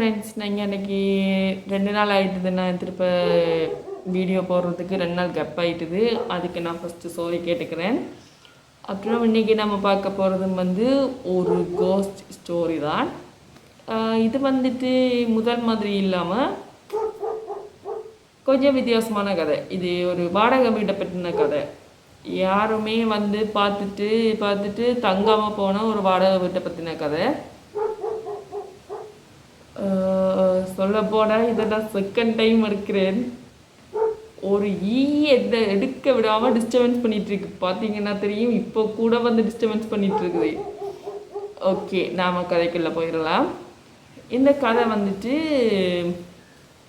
Friends, நீங்கள் அன்றைக்கி 2 நாள் ஆகிட்டுது. நான் திருப்ப வீடியோ போடுறதுக்கு 2 நாள் கப் ஆகிட்டுது. அதுக்கு நான் ஃபஸ்ட்டு சாரி கேட்டுக்கிறேன். அப்புறம் இன்றைக்கி நம்ம பார்க்க போகிறது ஒரு கோஸ்ட் ஸ்டோரி தான். இது முதல் மாதிரி இல்லாமல் கொஞ்சம் வித்தியாசமான கதை. இது ஒரு வாடகை வீட்டை பற்றின கதை. யாருமே பார்த்துட்டு தங்காமல் போன ஒரு வாடகை வீட்டை பற்றின கதை. சொல்லப்போனால் இதை நான் செகண்ட் டைம் இருக்கிறேன். ஒரு எதை எடுக்க விடாமல் டிஸ்டர்பன்ஸ் பண்ணிகிட்ருக்கு. பார்த்தீங்கன்னா தெரியும், இப்போ கூட டிஸ்டர்பன்ஸ் பண்ணிகிட்ருக்குது. ஓகே, நாம் கதைக்குள்ளே போயிடலாம். இந்த கதை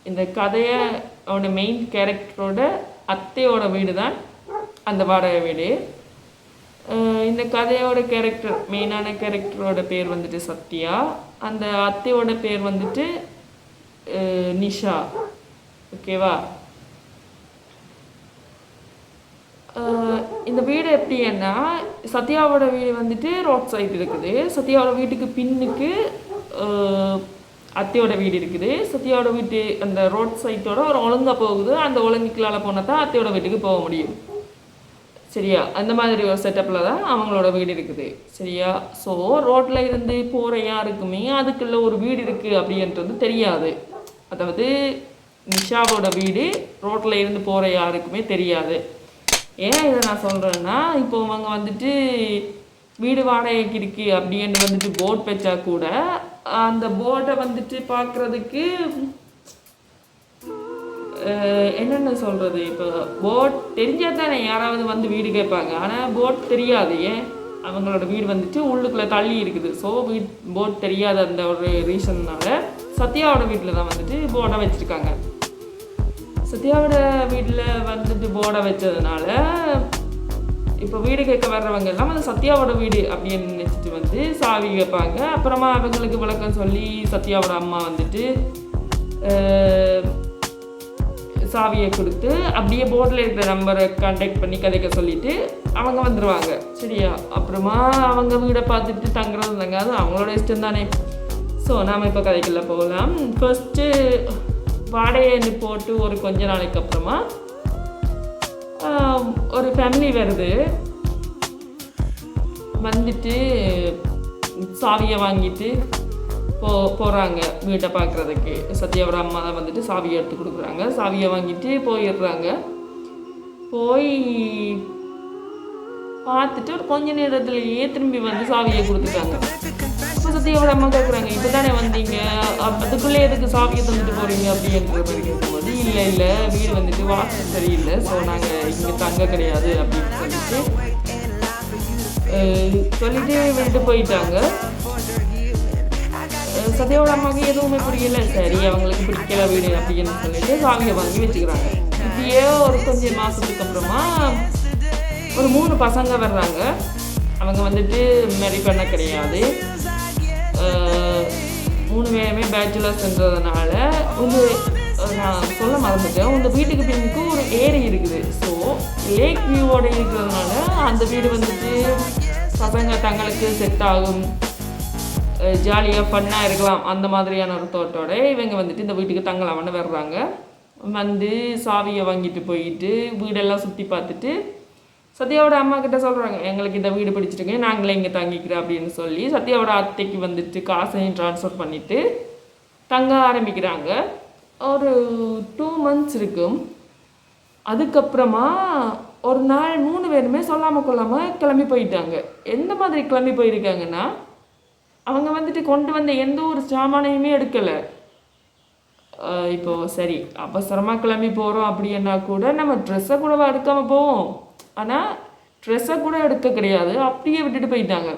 இந்த கதையோட மெயின் கேரக்டரோட அத்தையோட வீடு தான் அந்த வாடகை வீடு. இந்த கதையோட மெயினான கேரக்டரோட பேர் சத்யா. அந்த அத்தையோட பேர் நிஷா. ஓகேவா? இந்த வீடு எப்படின்னா, சத்யாவோட வீடு ரோட் சைடு இருக்குது. சத்யாவோட வீட்டுக்கு பின்னுக்கு அத்தையோட வீடு இருக்குது. சத்யாவோட வீட்டு அந்த ரோட் சைட்டோட ஒரு ஒழுங்காக போகுது. அந்த ஒழுங்குக்குள்ளால் போனால் தான் அத்தையோட வீட்டுக்கு போக முடியும். சரியா? அந்த மாதிரி ஒரு செட்டப்பில் தான் அவங்களோட வீடு இருக்குது. சரியா? ஸோ ரோட்டில் இருந்து போகிற யாருக்குமே அதுக்குள்ளே ஒரு வீடு இருக்குது அப்படின்றது தெரியாது. அதாவது நிஷாவோட வீடு ரோட்டில் இருந்து போகிற யாருக்குமே தெரியாது. ஏன் இதை நான் சொல்கிறேன்னா, இப்போ அவங்க வீடு வாடகைக்கு இருக்குது அப்படின்னு போர்ட் வச்சா கூட அந்த போர்டை பார்க்குறதுக்கு என்னென்ன சொல்கிறது, இப்போ போட் தெரிஞ்சால் தானே யாராவது வீடு கேட்பாங்க. ஆனால் போட் தெரியாது. ஏன்? அவங்களோட வீடு உள்ளுக்குள்ளே தள்ளி இருக்குது. ஸோ போட் தெரியாத அந்த ஒரு ரீசன்னால சத்யாவோட வீட்டில் தான் போர்டை வச்சுருக்காங்க. சத்யாவோட வீட்டில் போர்டை வச்சதுனால இப்போ வீடு கேட்க வர்றவங்க எல்லாம் சத்யாவோட வீடு அப்படின்னு நினச்சிட்டு சாவி கேட்பாங்க. அப்புறமா அவங்களுக்கு விளக்கம் சொல்லி சத்யாவோட அம்மா சாவியை கொடுத்து அப்படியே போர்டில் இருக்கிற நம்பரை கான்டாக்ட் பண்ணி கதைக்க சொல்லிவிட்டு அவங்க வந்துடுவாங்க. சரியா? அப்புறமா அவங்க வீடை பார்த்துட்டு தங்குறது தங்காது அவங்களோட இஷ்டம் தானே. ஸோ நாம் இப்போ கதைக்குள்ளே போகலாம். ஃபஸ்ட்டு வாடகை போட்டு ஒரு கொஞ்ச நாளைக்கு அப்புறமா ஒரு ஃபேமிலி வருது. சாவியை வாங்கிட்டு போகிறாங்க வீட்டை பார்க்குறதுக்கு. சத்யாவோட அம்மா தான் சாவியை எடுத்து கொடுக்குறாங்க. சாவியை வாங்கிட்டு போயிடுறாங்க. போய் பார்த்துட்டு ஒரு கொஞ்ச நேரத்துலையே திரும்பி சாவியை கொடுத்துட்டாங்க. இப்போ சத்யாவோட அம்மா கேட்குறாங்க, இப்போ தானே வந்தீங்க, அதுக்குள்ளே எதுக்கு சாவியை தந்துட்டு போகிறீங்க அப்படின்ற மாதிரி கேட்கும்போது, இல்லை வீடு வாசல் சரியில்லை, ஸோ நாங்கள் இங்கே தங்க கிடையாது அப்படின்னு சொல்லிட்டு விட்டுட்டு போயிட்டாங்க. சத்யாவோட அம்மாவுக்கு எதுவுமே புரியலை. சரி, அவங்களுக்கு பிடிக்கல வீடு அப்படின்னு சொல்லிட்டு சாவியை வாங்கி வச்சுக்கிறாங்க. இப்படியே ஒரு கொஞ்சம் மாதத்துக்கு அப்புறமா ஒரு 3 பசங்க வர்றாங்க. அவங்க மேரி பண்ண கிடையாது. 3 பேருமே பேச்சுலர்ஸ்ன்றதுனால நான் சொல்ல மறந்துட்டேன், உங்கள் வீட்டுக்கு பின்னுக்கு ஒரு ஏரி இருக்குது. ஸோ லேக் வியூவோட இருக்கிறதுனால அந்த வீடு பசங்க தங்களுக்கு செட் ஆகும், ஜாலியாக ஃபன்னாக இருக்கலாம், அந்த மாதிரியான ஒரு தோட்டோட இவங்க இந்த வீட்டுக்கு தங்கலாம்னு வர்றாங்க. சாவியை வாங்கிட்டு போயிட்டு வீடெல்லாம் சுற்றி பார்த்துட்டு சத்யாவோட அம்மா கிட்ட சொல்கிறாங்க, எங்களுக்கு இந்த வீடு பிடிச்சிட்டுங்க, நாங்களே இங்கே தங்கிக்கிறோம் அப்படின்னு சொல்லி சத்யாவோட அத்தைக்கு காசையும் ட்ரான்ஸ்ஃபர் பண்ணிவிட்டு தங்க ஆரம்பிக்கிறாங்க. ஒரு 2 months இருக்கும். அதுக்கப்புறமா ஒரு நாள் 3 பேருமே சொல்லாமல் கொள்ளாமல் கிளம்பி போயிட்டாங்க. எந்த மாதிரி கிளம்பி போயிருக்காங்கன்னா, அவங்க கொண்டு வந்த எந்த ஒரு சாமானையுமே எடுக்கலை. இப்போது சரி, அவசரமாக கிளம்பி போகிறோம் அப்படின்னா கூட நம்ம ட்ரெஸ்ஸை கூட எடுக்காமல் போவோம். ஆனால் ட்ரெஸ்ஸை கூட எடுக்க கிடையாது, அப்படியே விட்டுட்டு போயிட்டாங்க.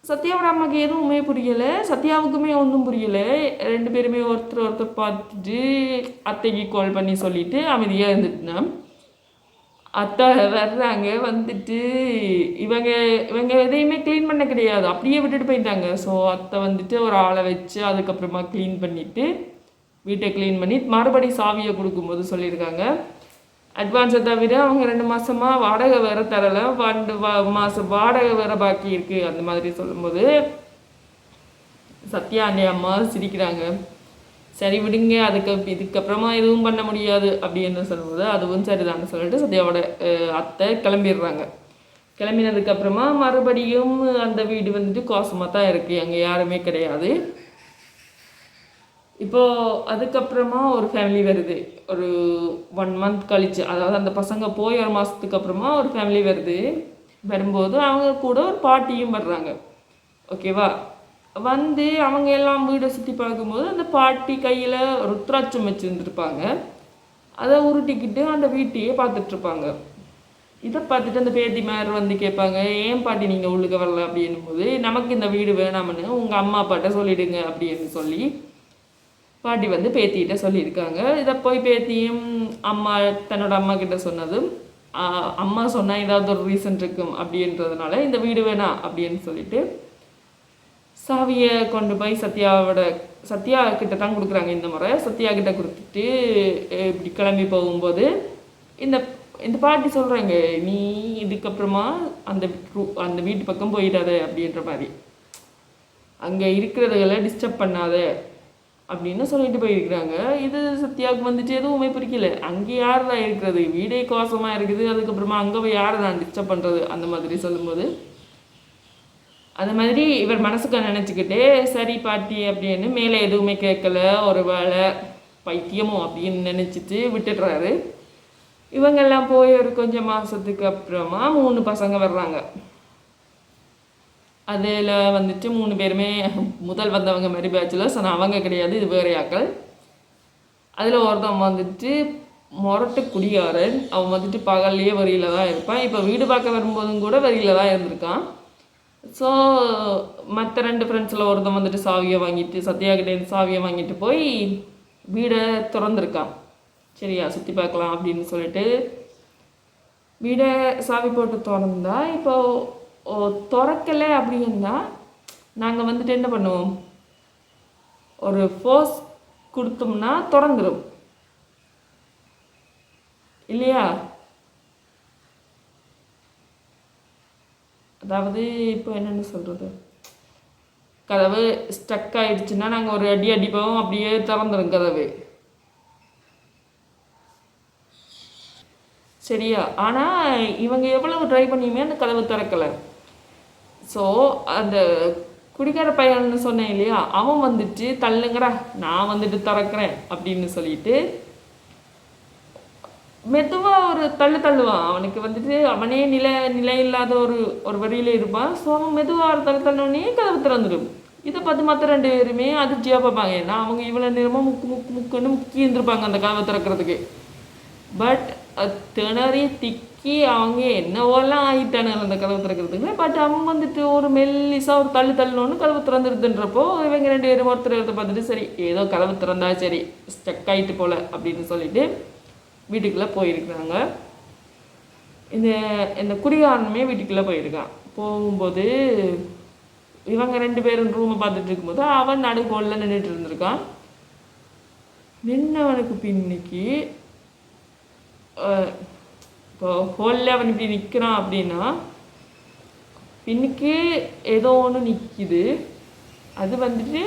சத்யாவோட அம்மாவுக்கு எதுவுமே புரியலை, சத்யாவுக்குமே ஒன்றும் புரியலை. 2 பேருமே ஒருத்தர் பார்த்துட்டு அத்தைக்கு கால் பண்ணி சொல்லிவிட்டு அமைதியாக இருந்துட்டுனா, அத்தை வர்றாங்க. இவங்க எதையுமே க்ளீன் பண்ண கிடையாது, அப்படியே விட்டுட்டு போயிட்டாங்க. ஸோ அத்தை ஒரு ஆளை வச்சு அதுக்கப்புறமா க்ளீன் பண்ணிவிட்டு வீட்டை க்ளீன் பண்ணி மறுபடி சாவியை கொடுக்கும்போது சொல்லியிருக்காங்க, அட்வான்ஸை தவிர அவங்க 2 மாதமாக வாடகை வேறு தரலை, 2 மாதம் வாடகை வேறு பாக்கி இருக்குது. அந்த மாதிரி சொல்லும்போது சத்யா அண்ணே அம்மா சிரிக்கிறாங்க. சரி விடுங்க, இதுக்கப்புறமா எதுவும் பண்ண முடியாது அப்படின்னு சொல்லும்போது அதுவும் சரிதான்னு சொல்லிட்டு சத்யாவோட அத்தை கிளம்பிடுறாங்க. கிளம்பினதுக்கப்புறமா மறுபடியும் அந்த வீடு வந்துட்டு கோசமாக தான் இருக்குது, அங்கே யாருமே கிடையாது. இப்போது அதுக்கப்புறமா ஒரு ஃபேமிலி வருது, ஒரு 1 மந்த் கழிச்சு, அதாவது அந்த பசங்க போய் 1 மாதத்துக்கு அப்புறமா ஒரு ஃபேமிலி வருது. வரும்போது அவங்க கூட ஒரு பாட்டியும் வர்றாங்க. ஓகேவா? வந்து அவங்க எல்லாம் வீடை சுற்றி பார்க்கும்போது அந்த பாட்டி கையில் ருத்ராட்சம் வச்சுருந்துருப்பாங்க. அதை உருட்டிக்கிட்டு அந்த வீட்டையே பார்த்துட்ருப்பாங்க. இதை பார்த்துட்டு அந்த பேத்திமார் வந்து கேட்பாங்க, ஏன் பாட்டி நீங்கள் உள்ளுக்க வரல அப்படின்னும் போது, நமக்கு இந்த வீடு வேணாம்னு உங்கள் அம்மா அப்பாட்ட சொல்லிவிடுங்க அப்படின்னு சொல்லி பாட்டி வந்து பேத்திகிட்ட சொல்லியிருக்காங்க. இதை போய் பேத்தியும் அம்மா தன்னோட அம்மா கிட்ட சொன்னதும், அம்மா சொன்னால் ஏதாவது ஒரு ரீசன் இருக்கும் அப்படின்றதுனால இந்த வீடு வேணாம் அப்படின்னு சொல்லிட்டு சாவியை கொண்டு போய் சத்யா கிட்ட தான் கொடுக்குறாங்க. இந்த முறை சத்யா கிட்ட கொடுத்துட்டு இப்படி கிளம்பி போகும்போது இந்த இந்த பாட்டி சொல்கிறாங்க, நீ இதுக்கப்புறமா அந்த வீட்டு பக்கம் போயிடாத அப்படின்ற மாதிரி, அங்கே இருக்கிறதுகளை டிஸ்டர்ப் பண்ணாத அப்படின்னு சொல்லிட்டு போயிருக்கிறாங்க. இது சத்யாவுக்கு வந்துட்டு எதுவுமே பிடிக்கல. அங்கே யார் தான் இருக்கிறது, வீடே கோசமாக இருக்குது, அதுக்கப்புறமா அங்கே போய் யார் தான் டிஸ்டர்ப் பண்ணுறது அந்த மாதிரி சொல்லும்போது அந்த மாதிரி இவர் மனசுக்கு நினச்சிக்கிட்டே சரி பாட்டி அப்படின்னு மேலே எதுவுமே கேட்கல, ஒரு வேளை பைத்தியமோ அப்படின்னு நினச்சிட்டு விட்டுடுறாரு. இவங்கெல்லாம் போய் ஒரு கொஞ்சம் மாதத்துக்கு அப்புறமா 3 பசங்க வர்றாங்க. அதில் வந்துட்டு 3 பேருமே முதல் வந்தவங்க மாதிரி பேச்சுலர்ஸ், ஆனால் அவங்க கிடையாது, இது வேறு ஆக்கள். அதில் ஒருத்தவன் வந்துட்டு மொரட்டு குடிகாரன். அவன் வந்துட்டு பகல்லையே வரியில் தான் இருப்பான். இப்போ வீடு பார்க்க வரும்போதும் கூட வரியில் தான் இருந்திருக்கான். ஸோ மற்ற 2 ஃப்ரெண்ட்ஸில் ஒருத்தன் வந்துட்டு சாவியை வாங்கிட்டு சத்யாகிட்டேருந்து சாவியை வாங்கிட்டு போய் வீடை திறந்துருக்கான். சரியா, சுற்றி பார்க்கலாம் அப்படின்னு சொல்லிட்டு வீடை சாவி போட்டு திறந்தா, இப்போ திறக்கலை அப்படின்னா நாங்கள் வந்துட்டு என்ன பண்ணுவோம், ஒரு ஃபோர்ஸ் கொடுத்தோம்னா திறந்துடும் இல்லையா? அதாவது இப்போ என்னென்னு சொல்கிறது, கதவு ஸ்டக் ஆகிடுச்சுன்னா நாங்கள் ஒரு அடி அடிப்போம், அப்படியே திறந்துடும் கதவு. சரியா? ஆனால் இவங்க எவ்வளவு ட்ரை பண்ணியுமே அந்த கதவை திறக்கலை. ஸோ அந்த குடிக்கார பையன்னு சொன்னேன் இல்லையா, அவன் வந்துட்டு தள்ளுங்கடா நான் வந்துட்டு திறக்கிறேன் அப்படின்னு சொல்லிட்டு மெதுவாக ஒரு தள்ளுவான். அவனுக்கு வந்துட்டு அவனே நிலை இல்லாத ஒரு வழியில் இருப்பான். ஸோ அவன் மெதுவாக ஒரு தள்ளோடனே கதவு திறந்துடும். இதை பார்த்து மற்ற 2 பேருமே அதிர்ச்சியாக பார்ப்பாங்க. ஏன்னா அவங்க இவ்வளோ நேரமாக முக்குன்னு முக்கி இருந்திருப்பாங்க அந்த கதவை திறக்கிறதுக்கு. பட் திணறி திக்கி அவங்க என்னவோலாம் ஆகிட்டானுங்க அந்த கதவை திறக்கிறதுக்கு. பட் அவன் வந்துட்டு ஒரு மெல்லிசாக ஒரு தள்ளோன்னு கதவு திறந்துருதுன்றப்போ இவங்க 2 பேரும் ஒருத்தர் பார்த்துட்டு சரி ஏதோ கதவு திறந்தா சரி ஸ்டக் ஆகிட்டு போல அப்படின்னு சொல்லிட்டு வீட்டுக்குள்ளே போயிருக்கிறாங்க. இந்த குடிகாரனுமே வீட்டுக்குள்ளே போயிருக்கான். போகும்போது இவங்க 2 பேரும் ரூமை பார்த்துட்டு இருக்கும்போது அவன் நடுக்கோலில் நின்றுட்டு இருந்திருக்கான். நின்னவனுக்கு பின்னிக்கு இப்போ ஹோலில் அவன் இப்படி நிற்கிறான் அப்படின்னா பின்னுக்கு ஏதோ ஒன்று நிற்கிது. அது வந்துட்டு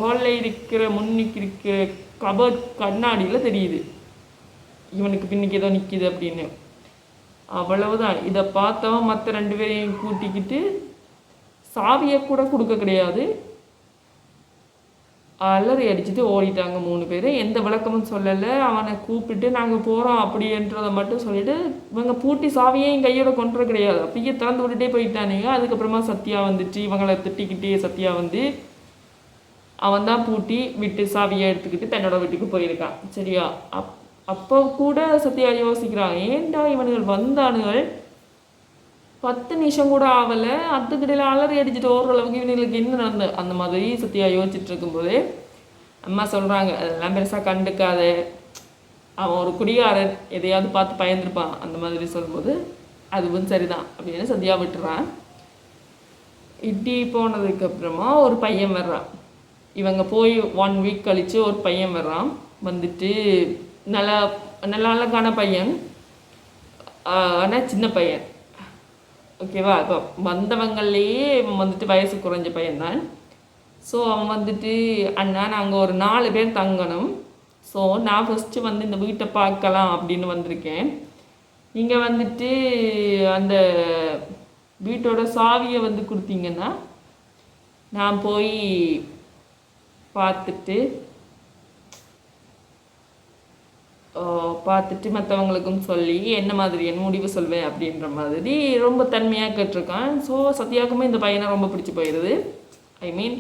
ஹோலில் இருக்கிற முன்னிக்கு இருக்கிற கபோர்ட் கண்ணாடியில் தெரியுது இவனுக்கு பின்னுக்கு ஏதோ நிற்கிது அப்படின்னு. அவ்வளவுதான். இதை பார்த்தவன் மற்ற 2 பேரையும் கூட்டிக்கிட்டு சாவியை கூட கொடுக்க கிடையாது, அலறி அடிச்சுட்டு ஓடிட்டாங்க 3 பேர். எந்த விளக்கமும் சொல்லலை. அவனை கூப்பிட்டு நாங்கள் போகிறோம் அப்படின்றத மட்டும் சொல்லிவிட்டு இவங்க பூட்டி சாவியையும் கையோட கொண்டுற கிடையாது, அப்படியே திறந்து விட்டுட்டே போயிட்டானுங்க. அதுக்கப்புறமா சத்யா வந்துட்டு இவங்களை திட்டிக்கிட்டே சத்யா வந்து அவன் தான் பூட்டி விட்டு சாவியை எடுத்துக்கிட்டு தன்னோட வீட்டுக்கு போயிருக்கான். சரியா? அப்போ கூட சத்யா யோசிக்கிறான், ஏன்டா இவனுகள் வந்தானுகள் 10 நிமிஷம் கூட ஆகலை, அதுக்கிடையில் அலறி அடிச்சுட்டு ஓரளவுக்கு இவனுங்களுக்கு என்ன நடந்த அந்த மாதிரி சத்யா யோசிச்சுட்டு இருக்கும்போது அம்மா சொல்கிறாங்க, அதெல்லாம் பெருசாக கண்டுக்காத, அவன் ஒரு குடிகாரன், எதையாவது பார்த்து பயந்துருப்பான் அந்த மாதிரி சொல்லும்போது அதுவும் சரிதான் அப்படின்னு சத்யா விட்டுறான். இப்படி போனதுக்கப்புறமா ஒரு பையன் வர்றான். இவங்க போய் 1 வீக் கழித்து ஒரு பையன் வர்றான். வந்துட்டு நல்லா அழகான பையன், ஆனால் சின்ன பையன். ஓகேவா? இப்போ வந்தவங்கள்லேயே வந்துட்டு வயசு குறைஞ்ச பையன்தான். ஸோ அவன் வந்துட்டு அண்ணா நாங்கள் ஒரு 4 பேர் தங்கணும். ஸோ நான் ஃபஸ்ட்டு வந்து இந்த வீட்டை பார்க்கலாம் அப்படின்னு வந்திருக்கேன். நீங்கள் வந்துட்டு அந்த வீட்டோட சாவியை வந்து கொடுத்தீங்கன்னா நான் போய் பார்த்துட்டு மற்றவங்களுக்கும் சொல்லி என்ன மாதிரியான முடிவு சொல்வேன் அப்படின்ற மாதிரி ரொம்ப தன்மையாக கேட்டிருக்கான். ஸோ சத்யாவுக்குமே இந்த பையனை ரொம்ப பிடிச்சி போயிடுது. ஐ மீன்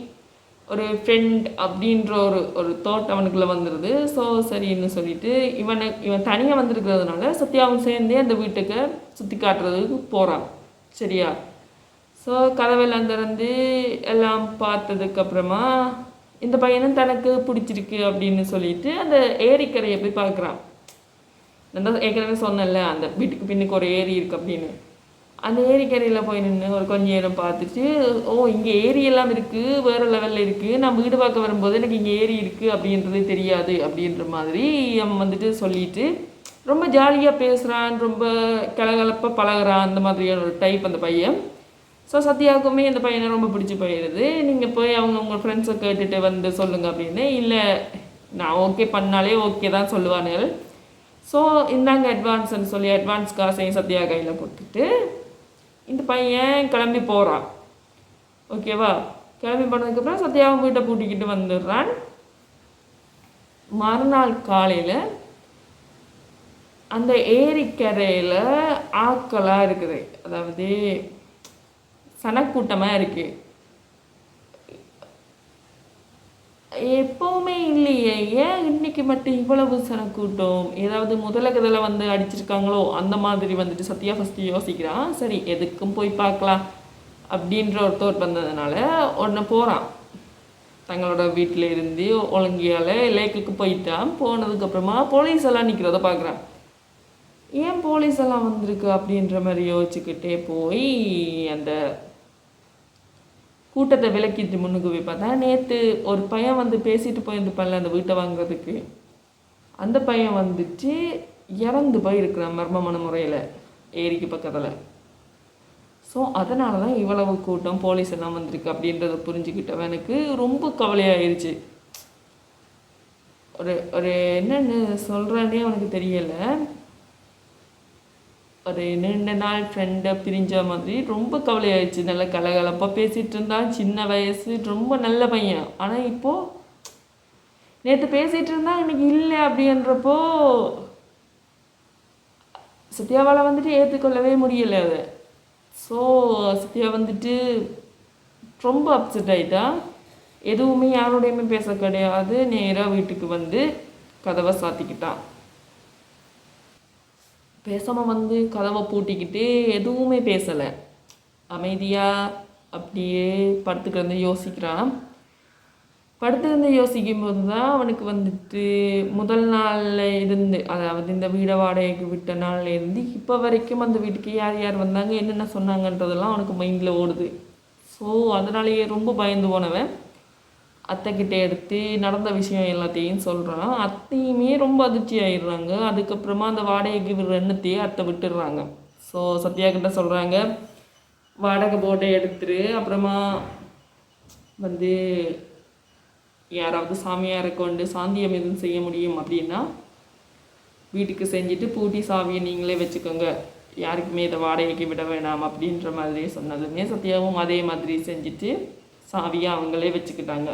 ஒரு ஃப்ரெண்ட் அப்படின்ற ஒரு தாட் அவனுக்குள்ளே வந்துடுது. ஸோ சரின்னு சொல்லிட்டு இவன் தனியாக வந்திருக்கிறதுனால சத்யாவும் சேர்ந்தே அந்த வீட்டுக்கு சுற்றி காட்டுறதுக்கு போகிறான். சரியா? ஸோ கதவெல்லாம் திறந்து எல்லாம் பார்த்ததுக்கப்புறமா இந்த பையனும் தனக்கு பிடிச்சிருக்கு அப்படின்னு சொல்லிட்டு அந்த ஏரிக்கரையை போய் பார்க்குறான். நான் தான் ஏற்கனவே சொன்னேன்ல அந்த வீட்டுக்கு பின்னுக்கு ஒரு ஏரி இருக்குது அப்படின்னு. அந்த ஏரிக்கரையில் போய் நின்று ஒரு கொஞ்சம் நேரம் பார்த்துட்டு, ஓ இங்கே ஏரியெல்லாம் இருக்குது, வேறு லெவலில் இருக்குது, நான் வீடு பார்க்க வரும்போது எனக்கு இங்கே ஏரி இருக்குது அப்படின்றது தெரியாது அப்படின்ற மாதிரி அவன் வந்துட்டு சொல்லிட்டு ரொம்ப ஜாலியாக பேசுகிறான், ரொம்ப கலகலப்பாக பழகிறான். அந்த மாதிரியான ஒரு டைப் அந்த பையன். ஸோ சத்யாவுக்குமே இந்த பையனை ரொம்ப பிடிச்சி போயிடுது. நீங்கள் போய் உங்கள் ஃப்ரெண்ட்ஸை கேட்டுட்டு வந்து சொல்லுங்கள் அப்படின்னு. இல்லை நான் ஓகே பண்ணாலே ஓகே தான் சொல்லுவானுகள். ஸோ இந்தாங்க அட்வான்ஸ்ன்னு சொல்லி அட்வான்ஸ் காசையும் சத்யா கையில் போட்டுட்டு இந்த பையன் கிளம்பி போகிறான். ஓகேவா? கிளம்பி போனதுக்கப்புறம் சத்யாவும் வீட்டை பூட்டிக்கிட்டு வந்துடுறான். மறுநாள் காலையில் அந்த ஏரிக்கரையில் ஆக்களாக இருக்குது, அதாவது சனக்கூட்டமாக இருக்குது. எப்போவுமே இல்லையே, ஏன் இன்னைக்கு மட்டும் இவ்வளவு சனக்கூட்டம்? ஏதாவது முதல கதில் வந்து அடிச்சிருக்காங்களோ அந்த மாதிரி வந்துட்டு சத்யா ஃபஸ்ட்டு யோசிக்கிறான். சரி எதுக்கும் போய் பார்க்கலாம் அப்படின்ற ஒரு தோட் வந்ததுனால உடனே போகிறான். தங்களோட வீட்டில் இருந்து ஒழுங்கியால் லேக்குக்கு போயிட்டான். போனதுக்கப்புறமா போலீஸ் எல்லாம் நிற்கிறத பார்க்குறான். ஏன் போலீஸ் எல்லாம் வந்திருக்கு அப்படின்ற மாதிரி யோசிச்சுக்கிட்டே போய் அந்த கூட்டத்தை விலக்கிட்டு முன்னுக்கு போய் பார்த்தா நேற்று ஒரு பையன் வந்து பேசிட்டு போயிருந்துப்பான்ல அந்த வீட்டை வாங்குறதுக்கு, அந்த பையன் வந்துட்டு இறந்து போயிருக்கிறான் மர்மமான முறையில் ஏரிக்கு பக்கத்தில். ஸோ அதனால தான் இவ்வளவு கூட்டம் போலீஸ் எல்லாம் வந்திருக்கு அப்படின்றத புரிஞ்சுக்கிட்டவனுக்கு ரொம்ப கவலையாயிருச்சு. ஒரு என்னென்னு சொல்கிறானே அவனுக்கு தெரியலை. ஒரு 2 நாள் ஃப்ரெண்டை பிரிஞ்ச மாதிரி ரொம்ப கவலையாயிடுச்சு. நல்ல கலகலப்பாக பேசிகிட்டு இருந்தான், சின்ன வயசு, ரொம்ப நல்ல பையன். ஆனால் இப்போது நேற்று பேசிகிட்டு இருந்தான், இன்னைக்கு இல்லை அப்படின்றப்போ சத்யாவால் வந்துட்டு ஏற்றுக்கொள்ளவே முடியலை அதை. ஸோ சத்யா வந்துட்டு ரொம்ப அப்செட் ஆகிட்டா. எதுவுமே யாரோடையுமே பேச கிடையாது. நேராக வீட்டுக்கு வந்து கதவை சாத்திக்கிட்டான். பேசாமல் வந்து கதவை பூட்டிக்கிட்டு எதுவுமே பேசலை, அமைதியாக அப்படியே படுத்துக்கிட்டு யோசிக்கிறான். படுத்துக்கிட்டு யோசிக்கும்போது தான் அவனுக்கு வந்துட்டு முதல் நாளில் இருந்து, அதாவது இந்த வீடை வாடகைக்கு விட்ட நாள்லேருந்து இப்போ வரைக்கும் அந்த வீட்டுக்கு யார் யார் வந்தாங்க என்னென்ன சொன்னாங்கன்றதெல்லாம் அவனுக்கு மைண்டில் ஓடுது. ஸோ அதனாலேயே ரொம்ப பயந்து போனவன் அத்தைக்கிட்ட எடுத்து நடந்த விஷயம் எல்லாத்தையும் சொல்கிறான். அத்தையுமே ரொம்ப அதிர்ச்சி ஆகிடுறாங்க. அதுக்கப்புறமா அந்த வாடகைக்கு விடுற எண்ணத்தையே அத்தை விட்டுடுறாங்க. ஸோ சத்யா கிட்ட சொல்கிறாங்க, வாடகை போட்டை எடுத்துரு, அப்புறமா வந்து யாராவது சாமியாரை கொண்டு சாந்தியம் எதுவும் செய்ய முடியும் அப்படின்னா வீட்டுக்கு செஞ்சுட்டு பூட்டி சாவியை நீங்களே வச்சுக்கோங்க, யாருக்குமே இதை வாடகைக்கு விட வேணாம் அப்படின்ற மாதிரி சொன்னதுமே சத்யாவும் அதே மாதிரி செஞ்சுட்டு சாவியை அவங்களே வச்சுக்கிட்டாங்க.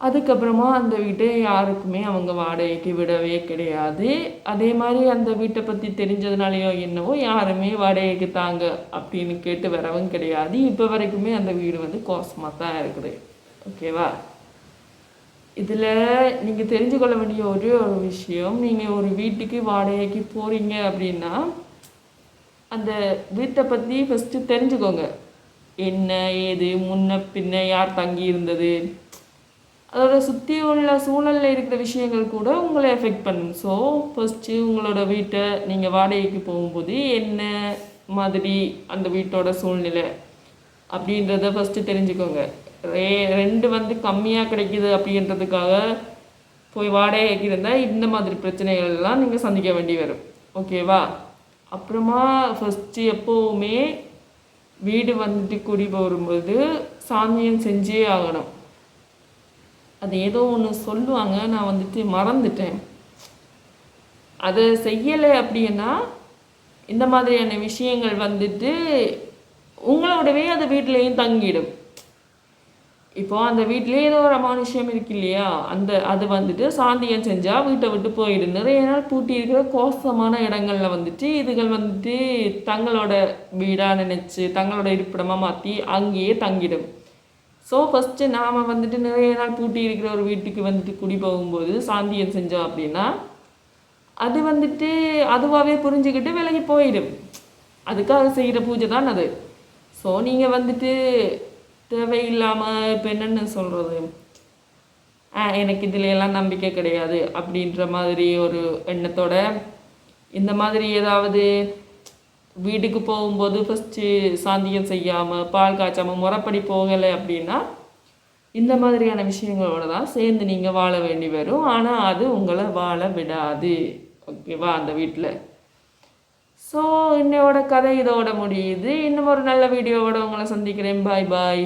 அதுக்கப்புறமா அந்த வீட்டை யாருக்குமே அவங்க வாடகைக்கு விடவே கிடையாது. அதே மாதிரி அந்த வீட்டை பற்றி தெரிஞ்சதுனாலையோ என்னவோ யாருமே வாடகைக்கு தாங்க அப்படின்னு கேட்டு வரவும் கிடையாது. இப்போ வரைக்குமே அந்த வீடு வந்து கோசமாக தான் இருக்குது. ஓகேவா? இதில் நீங்கள் தெரிஞ்சு கொள்ள வேண்டிய ஒரே ஒரு விஷயம், நீங்கள் ஒரு வீட்டுக்கு வாடகைக்கு போகிறீங்க அப்படின்னா அந்த வீட்டை பற்றி ஃபஸ்ட்டு தெரிஞ்சுக்கோங்க. என்ன ஏது, முன்ன பின்ன யார் தங்கி இருந்தது, அதோட சுற்றி உள்ள சூழலில் இருக்கிற விஷயங்கள் கூட உங்களை எஃபெக்ட் பண்ணும். ஸோ ஃபஸ்ட்டு உங்களோட வீட்டை நீங்கள் வாடகைக்கு போகும்போது என்ன மாதிரி அந்த வீட்டோட சூழ்நிலை அப்படின்றத ஃபஸ்ட்டு தெரிஞ்சுக்கோங்க. ரெண்டு வந்து கம்மியாக கிடைக்கிது அப்படின்றதுக்காக போய் வாடகைக்கு இருந்தால் இந்த மாதிரி பிரச்சனைகள்லாம் நீங்கள் சந்திக்க வேண்டி வரும். ஓகேவா? அப்புறமா ஃபஸ்ட்டு எப்போவுமே வீடு வந்துட்டு குடி போகும்போது சாந்தியம் செஞ்சே ஆகணும். அது ஏதோ ஒன்று சொல்லுவாங்க, நான் வந்துட்டு மறந்துட்டேன். அதை செய்யலை அப்படின்னா இந்த மாதிரியான விஷயங்கள் வந்துட்டு உங்களோடவே அது வீட்டிலையும் தங்கிடும். இப்போ அந்த வீட்டிலே ஏதோ ஒரு அமானுஷ்யம் இருக்கு இல்லையா, அது வந்துட்டு சாந்தியம் செஞ்சால் வீட்டை விட்டு போயிடும். நிறைய நாள் பூட்டி இருக்கிற கோசமான இடங்கள்ல வந்துட்டு இதுகள் வந்துட்டு தங்களோட வீடாக நினச்சி தங்களோட இருப்பிடமாக மாற்றி அங்கேயே தங்கிடும். ஸோ ஃபஸ்ட்டு நாம் வந்துட்டு நிறைய நாள் பூட்டி இருக்கிற ஒரு வீட்டுக்கு வந்துட்டு குடி போகும்போது சாந்தியம் செஞ்சோம் அப்படின்னா அது வந்துட்டு அதுவாகவே புரிஞ்சுக்கிட்டு விலகி போயிடும். அதுக்காக செய்கிற பூஜை தான் அது. ஸோ நீங்கள் வந்துட்டு தேவையில்லாமல் இப்போ என்னென்னு சொல்கிறது, எனக்கு இதில் எல்லாம் நம்பிக்கை கிடையாது அப்படின்ற மாதிரி ஒரு எண்ணத்தோட இந்த மாதிரி ஏதாவது வீட்டுக்கு போகும்போது ஃபஸ்ட்டு சாந்தியம் செய்யாமல் பால் காய்ச்சாமல் முறைப்படி போகலை அப்படின்னா இந்த மாதிரியான விஷயங்களோட தான் சேர்ந்து நீங்கள் வாழ வேண்டி வரும். ஆனால் அது உங்களை வாழ விடாது. ஓகேவா அந்த வீட்டில். ஸோ இன்னையோட கதை இதோட முடியுது. இன்னும் ஒரு நல்ல வீடியோவோட உங்களை சந்திக்கிறேன். பாய் பாய்.